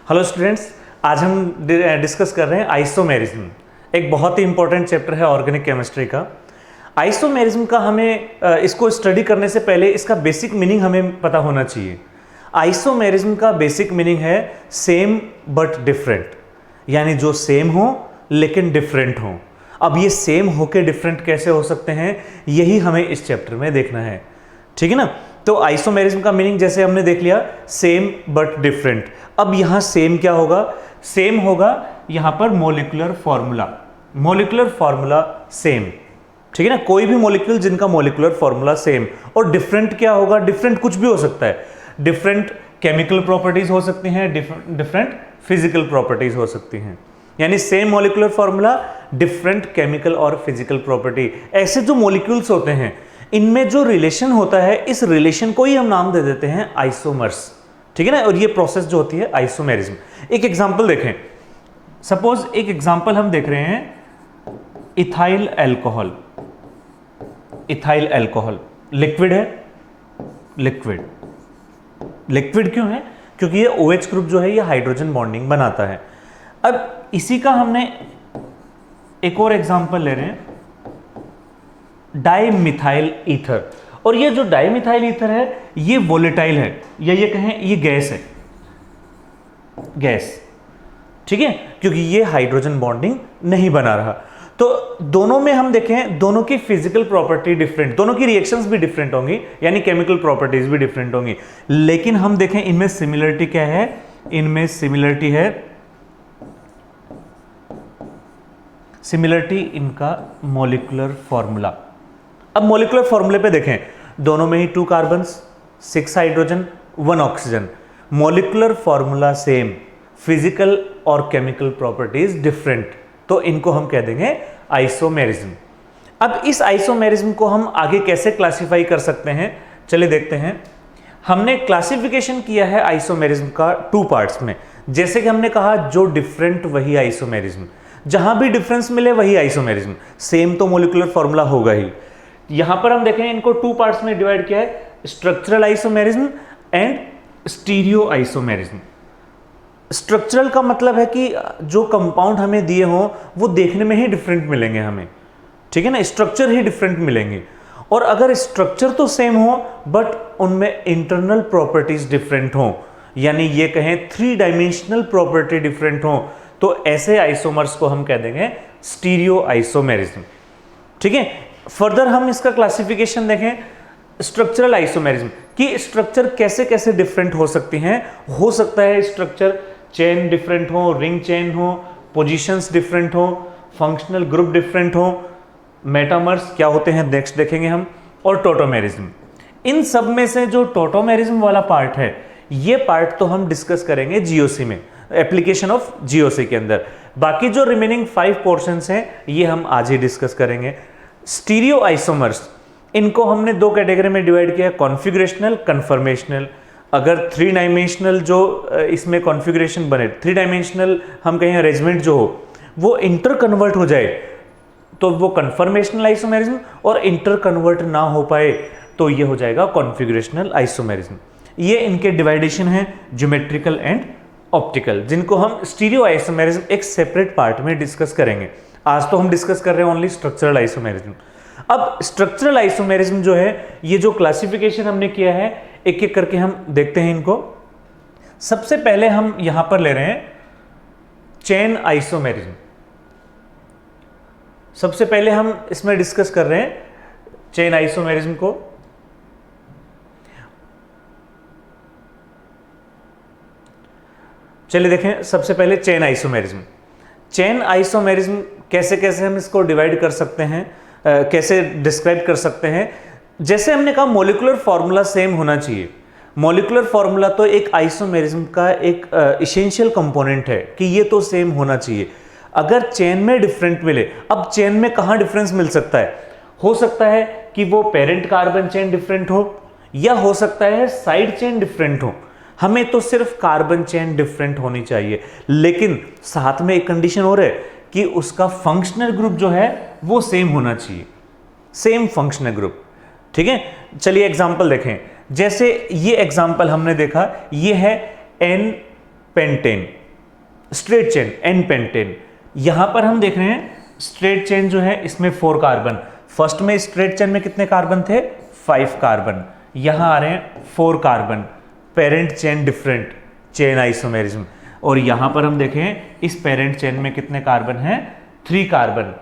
Hello students, आज हम discuss कर रहे हैं आइसोमेरिज्म। एक बहुत ही इंपॉर्टेंट चैप्टर है ऑर्गेनिक केमिस्ट्री का। आइसोमेरिज्म का हमें इसको स्टडी करने से पहले इसका बेसिक मीनिंग हमें पता होना चाहिए। आइसोमेरिज्म का बेसिक मीनिंग है सेम बट डिफरेंट, यानी जो सेम हो लेकिन डिफरेंट हो। अब ये सेम होके डिफरेंट कैसे हो सकते हैं, यही हमें इस चैप्टर में देखना है, ठीक है ना। तो आइसोमेरिज्म का मीनिंग जैसे हमने देख लिया, सेम बट डिफरेंट। अब यहां सेम क्या होगा? सेम होगा यहां पर molecular formula, molecular formula same, ठीक है ना। कोई भी मॉलिक्यूल जिनका मॉलिक्यूलर फॉर्मूला सेम। और डिफरेंट क्या होगा? डिफरेंट कुछ भी हो सकता है। डिफरेंट केमिकल प्रॉपर्टीज हो सकती हैं, डिफरेंट फिजिकल प्रॉपर्टीज हो सकती हैं। यानी same molecular formula, different chemical और फिजिकल प्रॉपर्टी। ऐसे जो मॉलिक्यूल्स होते हैं इनमें जो रिलेशन होता है, इस रिलेशन को ही हम नाम दे देते हैं आइसोमर्स, ठीक है ना। और ये प्रोसेस जो होती है आइसोमेरिज्म। एक एग्जांपल देखें, सपोज एक एग्जांपल हम देख रहे हैं ethyl alcohol. Ethyl alcohol liquid है, लिक्विड लिक्विड क्यों है? क्योंकि ये OH ग्रुप जो है ये हाइड्रोजन बॉन्डिंग बनाता है। अब इसी का हमने एक और एग्जांपल ले रहे हैं डाइमिथाइल ईथर। और ये जो डाइमिथाइल ईथर है ये वोलेटाइल है, या ये कहें ये गैस है, गैस, ठीक है, क्योंकि ये हाइड्रोजन बॉन्डिंग नहीं बना रहा। तो दोनों में हम देखें, दोनों की फिजिकल प्रॉपर्टी डिफरेंट, दोनों की रिएक्शंस भी डिफरेंट होंगी, यानी केमिकल प्रॉपर्टीज भी डिफरेंट होंगी। लेकिन हम देखें इनमें सिमिलरिटी क्या है? इनमें सिमिलरिटी है, सिमिलरिटी इनका मॉलिक्यूलर फॉर्मूला। अब मॉलिक्यूलर फॉर्मूले पे देखें, दोनों में ही 2 carbons, 6 hydrogen, 1 oxygen. Molecular formula same, physical और केमिकल प्रॉपर्टीज डिफरेंट, तो इनको हम कह देंगे आइसोमेरिज्म। अब इस आइसोमेरिज्म को हम आगे कैसे क्लासिफाई कर सकते हैं, चलिए देखते हैं। हमने क्लासिफिकेशन किया है आइसोमेरिज्म का 2 पार्ट्स में। जैसे कि हमने कहा जो डिफरेंट वही आइसोमेरिज्म, जहां भी डिफरेंस मिले वही आइसोमेरिज्म, सेम तो मॉलिक्यूलर फॉर्मूला होगा ही। यहां पर हम देखें इनको 2 पार्ट्स में डिवाइड किया है, structural isomerism and stereo isomerism. Structural का मतलब है कि जो कंपाउंड हमें दिए हों वो देखने में ही डिफरेंट मिलेंगे हमें, ठीक है ना, स्ट्रक्चर ही डिफरेंट मिलेंगे। और अगर स्ट्रक्चर तो सेम हो बट उनमें इंटरनल प्रॉपर्टीज डिफरेंट हो, यानी ये कहें 3 डायमेंशनल प्रॉपर्टी डिफरेंट हो, तो ऐसे आइसोमर्स को हम कह देंगे स्टीरियो आइसोमेरिज्म, ठीक है। फर्दर हम इसका क्लासिफिकेशन देखें स्ट्रक्चरल आइसोमेरिज्म की, स्ट्रक्चर कैसे कैसे डिफरेंट हो सकती हैं। हो सकता है स्ट्रक्चर चेन डिफरेंट हो, रिंग चेन हो, पोजीशंस डिफरेंट हो, फंक्शनल ग्रुप डिफरेंट हो, मेटामर्स क्या होते हैं नेक्स्ट देखेंगे हम, और टोटोमेरिज्म। इन सब में से जो टोटोमेरिज्म वाला पार्ट है, ये पार्ट तो हम डिस्कस करेंगे GOC में, एप्लीकेशन ऑफ GOC के अंदर। बाकी जो रिमेनिंग 5 पोर्शंस हैं ये हम आज ही डिस्कस करेंगे। स्टीरियो आइसोमर्स, इनको हमने 2 कैटेगरी में डिवाइड किया, कॉन्फ़िगरेशनल, कन्फर्मेशनल। अगर 3 डायमेंशनल जो इसमें कॉन्फ़िगरेशन बने, 3 डायमेंशनल हम कहें अरेंजमेंट जो हो वो इंटर कन्वर्ट हो जाए तो वो कन्फर्मेशनल आइसोमेरिज्म, और इंटर कन्वर्ट ना हो पाए तो ये हो जाएगा कॉन्फ़िगरेशनल आइसोमेरिज्म। ये इनके डिवाइडेशन है ज्योमेट्रिकल एंड ऑप्टिकल, जिनको हम स्टीरियो आइसोमेरिज्म एक सेपरेट पार्ट में डिस्कस करेंगे। आज तो हम डिस्कस कर रहे हैं ओनली स्ट्रक्चरल आइसोमेरिज्म। अब स्ट्रक्चरल आइसोमेरिज्म जो है, ये जो क्लासिफिकेशन हमने किया है एक एक करके हम देखते हैं इनको। सबसे पहले हम यहां पर ले रहे हैं चेन आइसोमेरिज्म। सबसे पहले हम इसमें डिस्कस कर रहे हैं चेन आइसोमेरिज्म को। चलिए देखें सबसे पहले चेन आइसोमेरिज्म। चेन आइसोमेरिज्म कैसे कैसे हम इसको डिवाइड कर सकते हैं, कैसे डिस्क्राइब कर सकते हैं। जैसे हमने कहा मॉलिक्यूलर फॉर्मूला सेम होना चाहिए। मॉलिक्यूलर फॉर्मूला तो एक आइसोमेरिज्म का एक एसेंशियल कंपोनेंट है कि ये तो सेम होना चाहिए। अगर चेन में डिफरेंट मिले, अब चेन में कहाँ डिफरेंस मिल सकता है? हो सकता है कि वो पेरेंट कार्बन चेन डिफरेंट हो, या हो सकता है साइड चेन डिफरेंट हो। हमें तो सिर्फ कार्बन चेन डिफरेंट होनी चाहिए, लेकिन साथ में एक कंडीशन और है कि उसका फंक्शनल ग्रुप जो है वो सेम होना चाहिए, सेम फंक्शनल ग्रुप, ठीक है। चलिए एग्जांपल देखें। जैसे ये एग्जांपल हमने देखा, ये है N pentane, straight chain n pentane, यहां पर हम देख रहे हैं स्ट्रेट चेन जो है इसमें 4 कार्बन, फर्स्ट में स्ट्रेट चेन में कितने कार्बन थे 5 कार्बन, यहां आ रहे हैं 4 carbon, parent chain different, chain isomerism. और यहां पर हम देखें इस पेरेंट चेन में कितने कार्बन हैं 3 कार्बन,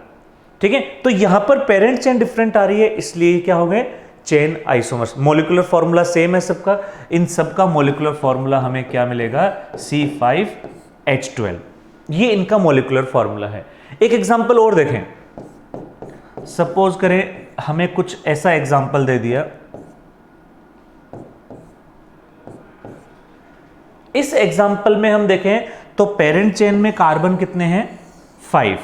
ठीक है। तो यहां पर पेरेंट चेन डिफरेंट आ रही है, इसलिए क्या हो गए chain isomers. Molecular formula same है सबका, इन सबका मॉलिक्यूलर फॉर्मूला हमें क्या मिलेगा C5H12, ये इनका मॉलिक्यूलर फॉर्मूला है। एक एग्जांपल और देखें, सपोज करें हमें कुछ ऐसा एग्जांपल दे दिया, इस एग्जांपल में हम देखें तो पेरेंट चेन में कार्बन कितने हैं 5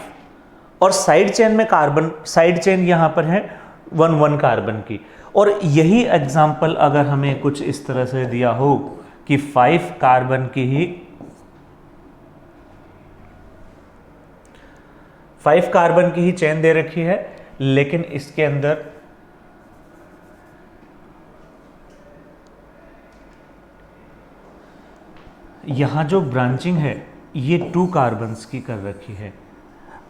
और साइड चेन में कार्बन, साइड चेन यहां पर है 1 कार्बन की। और यही एग्जांपल अगर हमें कुछ इस तरह से दिया हो कि 5 कार्बन की ही 5 कार्बन की ही चेन दे रखी है, लेकिन इसके अंदर यहां जो ब्रांचिंग है ये 2 कार्बन्स की कर रखी है,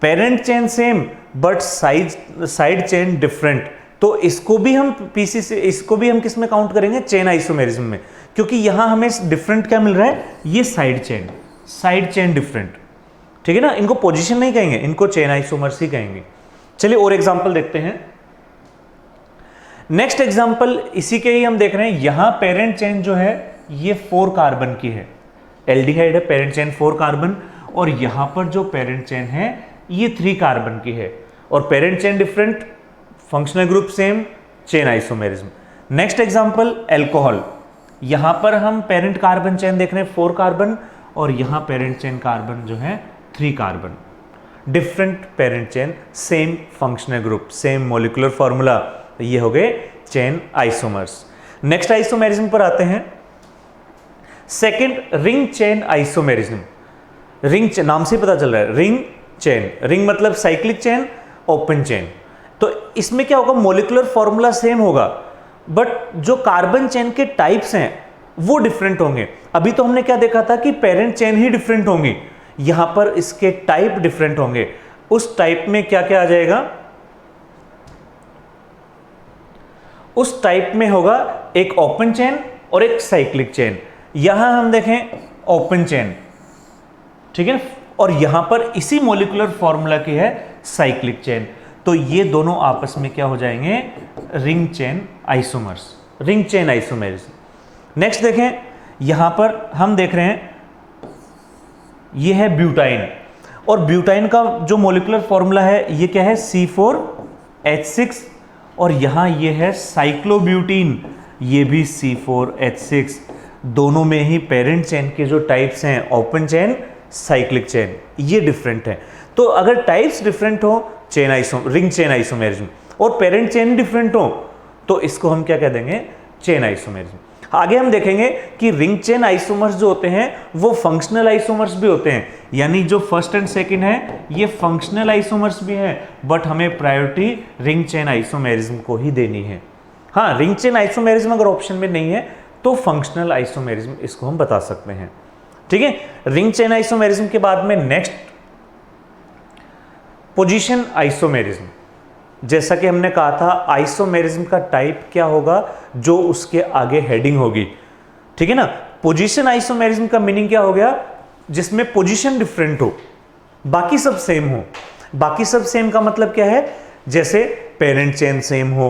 parent chain same but side chain different, तो इसको भी हम पीसी से, इसको भी हम किस में काउंट करेंगे चेन आइसोमेरिज्म में, क्योंकि यहां हमें डिफरेंट क्या मिल रहा है ये साइड चेन डिफरेंट, ठीक है ना। इनको पोजीशन नहीं कहेंगे, इनको चेन आइसोमर्स ही कहेंगे। चलिए और एग्जांपल देखते हैं। नेक्स्ट एग्जांपल इसी के ही हम देख रहे हैं, यहां पेरेंट चेन जो है ये 4 कार्बन की है, एल्डिहाइड है, पेरेंट चेन 4 कार्बन, और यहां पर जो पेरेंट चेन है ये 3 कार्बन की है, और parent chain different, functional group same, chain isomerism. Next example alcohol, यहां पर हम पेरेंट कार्बन चेन देख रहे हैं 4 कार्बन, और यहां पेरेंट चेन कार्बन जो है 3 carbon, different parent chain, same functional group, same molecular formula, ये हो गए चेन आइसोमर्स। नेक्स्ट आइसोमेरिज्म पर आते हैं, second ring chain isomerism. Ring नाम से पता चल रहा है रिंग चेन, रिंग मतलब साइक्लिक चेन, ओपन चेन। तो इसमें क्या होगा मॉलिक्यूलर फॉर्मूला सेम होगा, बट जो कार्बन चेन के टाइप्स हैं वो डिफरेंट होंगे। अभी तो हमने क्या देखा था कि पेरेंट चेन ही डिफरेंट होंगी, यहां पर इसके टाइप डिफरेंट होंगे। उस टाइप में क्या क्या आ जाएगा, उस टाइप में होगा एक ओपन चेन और एक साइक्लिक चेन। यहां हम देखें ओपन चेन, ठीक है, और यहां पर इसी मॉलिक्यूलर फॉर्मूला की है साइक्लिक चेन, तो ये दोनों आपस में क्या हो जाएंगे ring chain isomers, ring chain isomerism. Next देखें, यहां पर हम देख रहे हैं ये है ब्यूटाइन, और ब्यूटाइन का जो मॉलिक्यूलर फॉर्मूला है ये क्या है C4H6, और यहां ये है साइक्लोब्यूटीन, ये भी C4H6। दोनों में ही पेरेंट चेन के जो टाइप्स हैं ओपन चेन, साइक्लिक चेन, ये डिफरेंट है। तो अगर टाइप्स डिफरेंट हो रिंग चेन आइसोमेरिज्म, और पेरेंट चेन डिफरेंट हो तो इसको हम क्या कह देंगे चेन आइसोमेरिज्म। आगे हम देखेंगे कि रिंग चेन आइसोमर्स जो होते हैं वो फंक्शनल आइसोमर्स भी होते हैं, यानी जो फर्स्ट एंड सेकंड है ये फंक्शनल आइसोमर्स भी हैं, बट हमें प्रायोरिटी रिंग चेन आइसोमेरिज्म को ही देनी है। हाँ, रिंग चेन आइसोमेरिज्म अगर ऑप्शन में नहीं है तो फंक्शनल आइसोमेरिज्म इसको हम बता सकते हैं, ठीक है। रिंग चेन आइसोमेरिज्म के बाद में नेक्स्ट पोजीशन आइसोमेरिज्म। जैसा कि हमने कहा था आइसोमेरिज्म का टाइप क्या होगा, जो उसके आगे हेडिंग होगी, ठीक है ना। पोजीशन आइसोमेरिज्म का मीनिंग क्या हो गया, जिसमें पोजीशन डिफरेंट हो, बाकी सब सेम हो। बाकी सब सेम का मतलब क्या है, जैसे पेरेंट चेन सेम हो,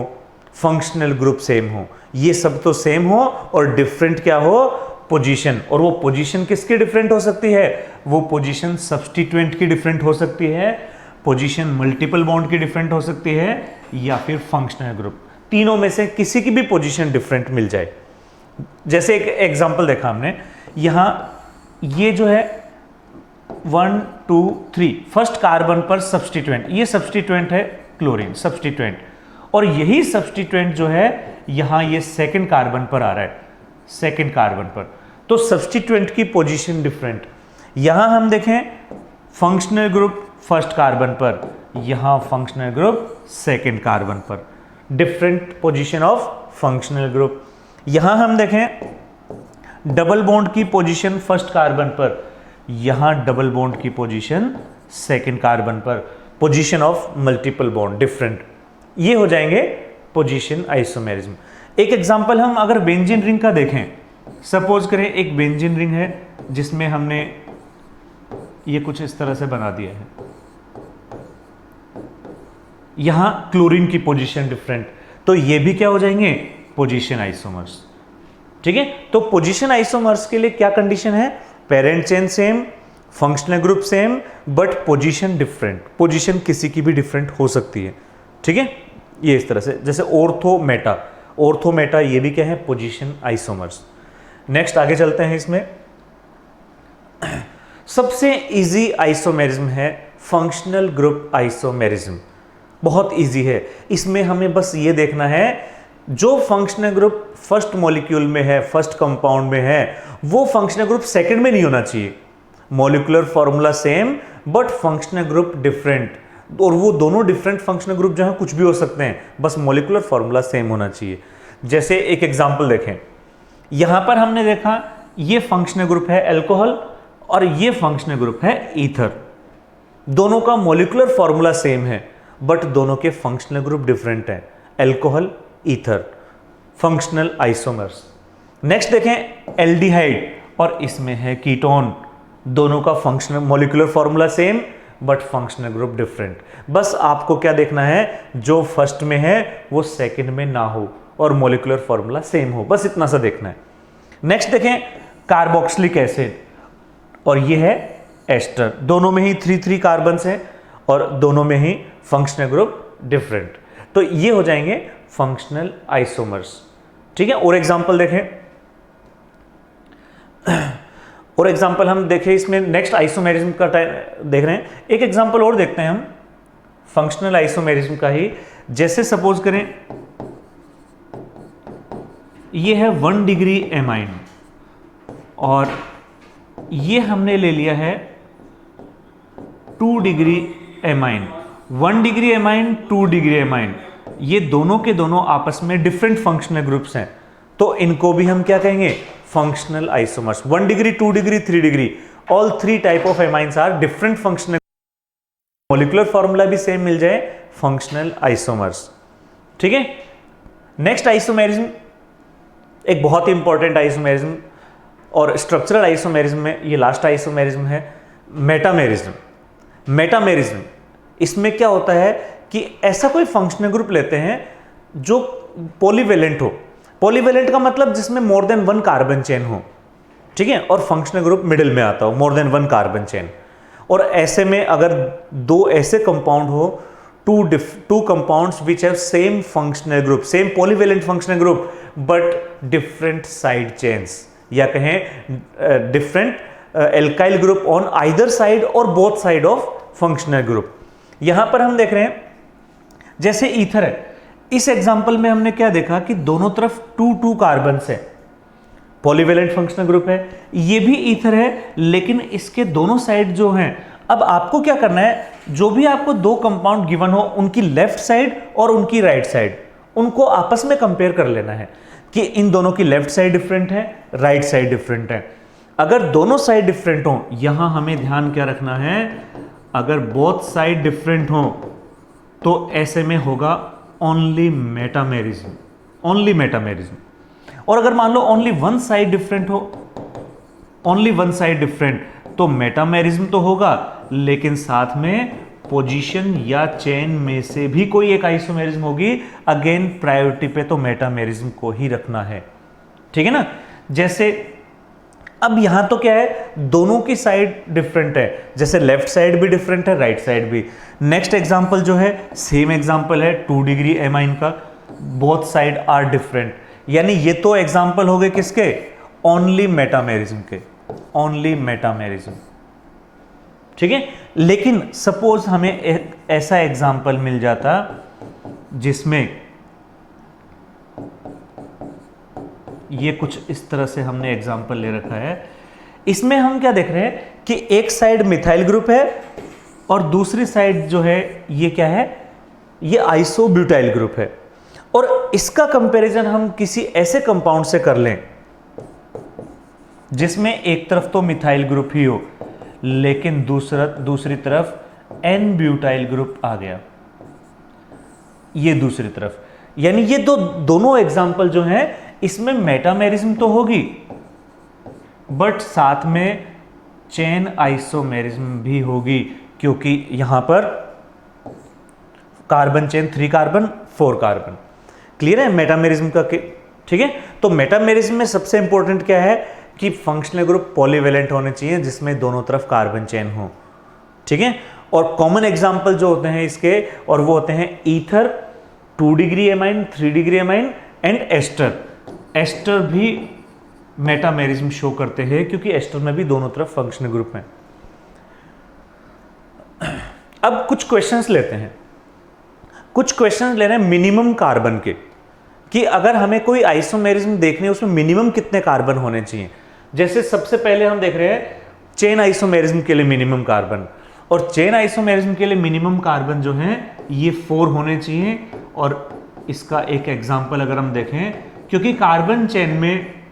फंक्शनल ग्रुप सेम हो, ये सब तो सेम हो, और डिफरेंट क्या हो पोजीशन। और वो पोजीशन किसकी डिफरेंट हो सकती है, वो पोजीशन सब्स्टिट्यूएंट की डिफरेंट हो सकती है, पोजीशन मल्टीपल बॉन्ड की डिफरेंट हो सकती है, या फिर फंक्शनल ग्रुप, तीनों में से किसी की भी पोजीशन डिफरेंट मिल जाए। जैसे एक एग्जांपल देखा हमने, यहां ये जो है 1 2 3 फर्स्ट कार्बन पर सब्स्टिट्यूएंट, ये सब्स्टिट्यूएंट है क्लोरीन सब्स्टिट्यूएंट, और यही सब्स्टिट्यूएंट जो है यहां ये सेकंड कार्बन पर आ रहा है, सेकंड कार्बन पर, तो सब्स्टिट्यूएंट की पोजीशन डिफरेंट। यहां हम देखें फंक्शनल ग्रुप फर्स्ट कार्बन पर, यहां फंक्शनल ग्रुप सेकंड कार्बन पर, different position of functional group. यहां हम देखें डबल बॉन्ड की पोजीशन फर्स्ट कार्बन पर, यहां डबल बॉन्ड की पोजीशन सेकेंड कार्बन पर, position of multiple bond different, ये हो जाएंगे पोजीशन आइसोमेरिज्म। एक एग्जांपल हम अगर बेंजीन रिंग का देखें, सपोज करें एक बेंजीन रिंग है जिसमें हमने ये कुछ इस तरह से बना दिया है, यहां क्लोरीन की पोजीशन डिफरेंट, तो ये भी क्या हो जाएंगे, पोजीशन आइसोमर्स। ठीक है, तो पोजीशन आइसोमर्स के लिए क्या कंडीशन है, parent chain same, functional group same, but position different, position किसी की भी डिफरेंट हो सकती है। ठीक है, ये इस तरह से, जैसे ऑर्थो मेटा, ऑर्थो मेटा ये भी क्या है, पोजीशन आइसोमर्स। नेक्स्ट आगे चलते हैं, इसमें सबसे इजी आइसोमेरिज्म है फंक्शनल ग्रुप आइसोमेरिज्म, बहुत इजी है। इसमें हमें बस ये देखना है जो फंक्शनल ग्रुप फर्स्ट मॉलिक्यूल में है, फर्स्ट कंपाउंड में है, वो फंक्शनल ग्रुप सेकंड में नहीं होना चाहिए। Molecular formula same but functional group different, और वो दोनों डिफरेंट फंक्शनल ग्रुप जो है कुछ भी हो सकते हैं, बस मॉलिक्यूलर फॉर्मूला सेम होना चाहिए। जैसे एक एग्जांपल देखें, यहां पर हमने देखा ये फंक्शनल ग्रुप है अल्कोहल और ये फंक्शनल ग्रुप है ईथर, दोनों का मॉलिक्यूलर फॉर्मूला सेम है बट दोनों के फंक्शनल ग्रुप डिफरेंट है, alcohol ether, functional isomers. Next देखें एल्डिहाइड और इसमें है कीटोन, दोनों का functional molecular formula same but functional group different. बस आपको क्या देखना है, जो फर्स्ट में है वो सेकंड में ना हो और मॉलिक्यूलर फॉर्मूला सेम हो, बस इतना सा देखना है। नेक्स्ट देखें कार्बोक्सिलिक एसिड और ये है एस्टर, दोनों में ही 3 कार्बन्स हैं और दोनों में ही फंक्शनल ग्रुप डिफरेंट, तो ये हो जाएंगे फंक्शनल आइसोमर्स। ठीक है, और एग्जांपल देखें, और एग्जांपल हम देखें इसमें, नेक्स्ट आइसोमेरिज्म का देख रहे हैं, एक एग्जांपल और देखते हैं हम फंक्शनल आइसोमेरिज्म का ही। जैसे सपोज करें ये है 1 डिग्री एमाइन और ये हमने ले लिया है 2 degree amine, 1 degree amine 2 degree amine, ये दोनों के दोनों आपस में डिफरेंट फंक्शनल ग्रुप्स हैं, तो इनको भी हम क्या कहेंगे, functional isomers. 1 degree 2 degree 3 degree, all 3 type of amines are different functional, molecular formula भी सेम मिल जाए, फंक्शनल आइसोमर्स। ठीक है, नेक्स्ट आइसोमेरिज्म एक बहुत ही इंपॉर्टेंट आइसोमेरिज्म और स्ट्रक्चरल आइसोमेरिज्म में ये लास्ट आइसोमेरिज्म है, मेटामेरिज्म। मेटामेरिज्म इसमें क्या होता है कि ऐसा कोई फंक्शनल ग्रुप लेते हैं जो पॉलीवेलेंट हो, पॉलीवेलेंट का मतलब जिसमें मोर देन 1 कार्बन चेन हो, ठीक है, और फंक्शनल ग्रुप मिडिल में आता हो, मोर देन 1 कार्बन चेन। और ऐसे में अगर 2 ऐसे कंपाउंड हो, two compounds which have same functional group, same polyvalent functional group but different side chains, या कहें different alkyl group on either side और both side of functional group. यहां पर हम देख रहे हैं जैसे ईथर है, इस एग्जांपल में हमने क्या देखा कि दोनों तरफ 2 कार्बन है, पॉलीवेलेंट फंक्शनल ग्रुप है, ये भी ईथर है, लेकिन इसके दोनों साइड जो हैं, अब आपको क्या करना है, जो भी आपको 2 कंपाउंड गिवन हो उनकी लेफ्ट साइड और उनकी राइट साइड, उनको आपस में कंपेयर कर लेना है कि इन दोनों की लेफ्ट साइड डिफरेंट है, राइट साइड डिफरेंट है। अगर दोनों साइड डिफरेंट हो, यहां हमें ध्यान क्या रखना है, अगर बोथ साइड डिफरेंट हो तो ऐसे में होगा ओनली मेटामेरिज्म, ओनली मेटामेरिज्म। और अगर मान लो ओनली 1 साइड डिफरेंट हो, ओनली 1 साइड डिफरेंट, तो मेटामेरिज्म तो होगा, लेकिन साथ में पोजीशन या चेन में से भी कोई एक आइसोमेरिज्म होगी, अगेन प्रायोरिटी पे तो मेटामेरिज्म को ही रखना है। ठीक है ना, जैसे अब यहां तो क्या है, दोनों की साइड डिफरेंट है, जैसे लेफ्ट साइड भी डिफरेंट है, राइट साइड भी। नेक्स्ट एग्जांपल जो है सेम एग्जांपल है 2 डिग्री एमाइन का, बोथ साइड आर डिफरेंट, यानी ये तो एग्जांपल हो गए किसके, ओनली मेटामेरिज्म के, ओनली मेटामेरिज्म। ठीक है, लेकिन सपोज हमें एक ऐसा एग्जांपल मिल जाता जिसमें ये कुछ इस तरह से हमने एग्जांपल ले रखा है, इसमें हम क्या देख रहे हैं कि एक साइड मिथाइल ग्रुप है और दूसरी साइड जो है ये क्या है, ये आइसोब्यूटाइल ग्रुप है, और इसका कंपैरिजन हम किसी ऐसे कंपाउंड से कर लें जिसमें एक तरफ तो मिथाइल ग्रुप ही हो, लेकिन दूसरी तरफ एन ब्यूटाइल ग्रुप आ गया, ये दूसरी तरफ। यानी ये दोनों एग्जाम्पल जो हैं इसमें मेटामेरिज्म तो होगी, बट साथ में चेन आइसोमेरिज्म भी होगी, क्योंकि यहां पर carbon chain 3 carbon 4 carbon. Clear है मेटामेरिज्म का? ठीक है। तो मेटामेरिज्म में सबसे इंपॉर्टेंट क्या है कि फंक्शनल ग्रुप पॉलीवेलेंट होने चाहिए जिसमें दोनों तरफ कार्बन चेन हो। ठीक है। और कॉमन एग्जांपल जो होते हैं इसके, और वो होते हैं ether, 2 degree amine, 3 degree amine and ester. Ester भी मेटामेरिज्म शो करते हैं क्योंकि एस्टर में भी दोनों तरफ फंक्शनल ग्रुप हैं। अब कुछ क्वेश्चंस लेते हैं, कुछ क्वेश्चंस ले रहे हैं मिनिमम कार्बन के, कि अगर हमें कोई आइसोमेरिज्म देखने उसमें मिनिमम कितने कार्बन होने चाहिए। जैसे सबसे पहले हम देख रहे हैं चेन आइसोमेरिज्म के लिए मिनिमम कार्बन, और चेन आइसोमेरिज्म के लिए मिनिमम कार्बन जो है ये 4 होने चाहिए। और इसका एक एग्जांपल अगर हम देखें, क्योंकि कार्बन चेन में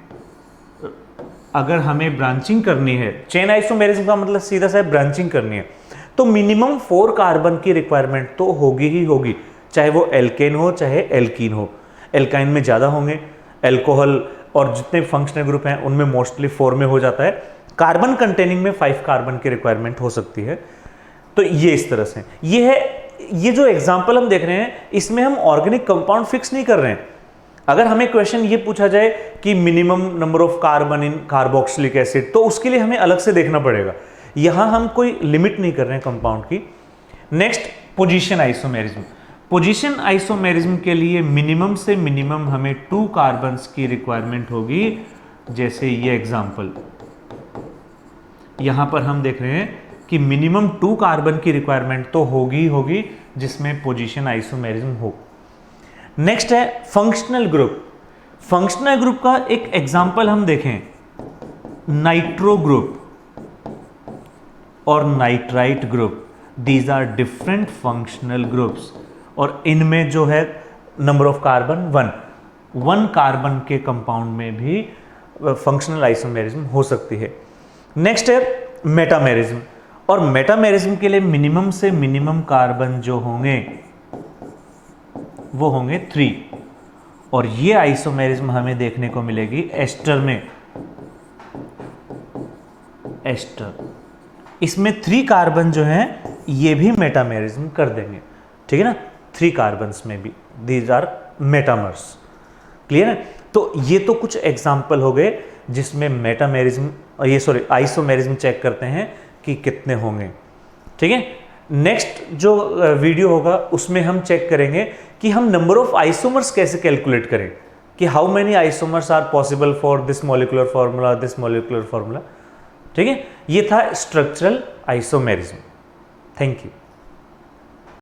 अगर हमें ब्रांचिंग करनी है, चेन आइसोमेरिज्म का मतलब सीधा सा ब्रांचिंग करनी है, तो मिनिमम 4 कार्बन की रिक्वायरमेंट तो होगी ही होगी, चाहे वो एल्केन हो चाहे एल्कीन हो। एल्काइन में ज़्यादा होंगे, एल्कोहल और जितने फंक्शनल ग्रुप हैं उनमें मोस्टली 4 में हो जाता है। कार्बन कंटेनिंग में 5 कार्बन की रिक्वायरमेंट हो सकती है। तो ये इस तरह से ये है। ये जो एग्जाम्पल हम देख रहे हैं इसमें हम ऑर्गेनिक कंपाउंड फिक्स नहीं कर रहे हैं। अगर हमें क्वेश्चन ये पूछा जाए कि minimum number of carbon in carboxylic acid, तो उसके लिए हमें अलग से देखना पड़ेगा। यहां हम कोई लिमिट नहीं कर रहे हैं कंपाउंड की। Next, position isomerism. Position isomerism के लिए मिनिमम से मिनिमम हमें 2 कार्बन्स की रिक्वायरमेंट होगी। जैसे ये एग्जांपल यहां पर हम देख रहे हैं कि मिनिमम 2 कार्बन की रिक्वायरमेंट तो होगी होगी जिसमें पोजीशन आइसोमेरिज्म हो। नेक्स्ट है फंक्शनल ग्रुप। फंक्शनल ग्रुप का एक एग्जांपल हम देखें, नाइट्रो ग्रुप और nitrite group. These are different functional groups, और इनमें जो है नंबर ऑफ कार्बन 1 कार्बन के कंपाउंड में भी फंक्शनल आइसोमेरिज्म हो सकती है। नेक्स्ट है मेटामेरिज्म, और मेटामेरिज्म के लिए मिनिमम से मिनिमम कार्बन जो होंगे वो होंगे 3, और ये आइसोमेरिज्म हमें देखने को मिलेगी एस्टर में। एस्टर, इसमें 3 कार्बन जो हैं ये भी मेटामेरिज्म कर देंगे। ठीक है ना, 3 कार्बन्स में भी दीज आर मेटामर्स। क्लियर है? तो ये तो कुछ एग्जाम्पल हो गए जिसमें मेटामेरिज्म, आइसोमेरिज्म चेक करते हैं कि कितने होंगे। ठीक है। नेक्स्ट जो वीडियो होगा उसमें हम चेक करेंगे कि हम नंबर ऑफ आइसोमर्स कैसे कैलकुलेट करें, कि how many isomers are possible for this molecular formula, this molecular formula. ठीक है। ये था स्ट्रक्चरल आइसोमेरिज्म। Thank you.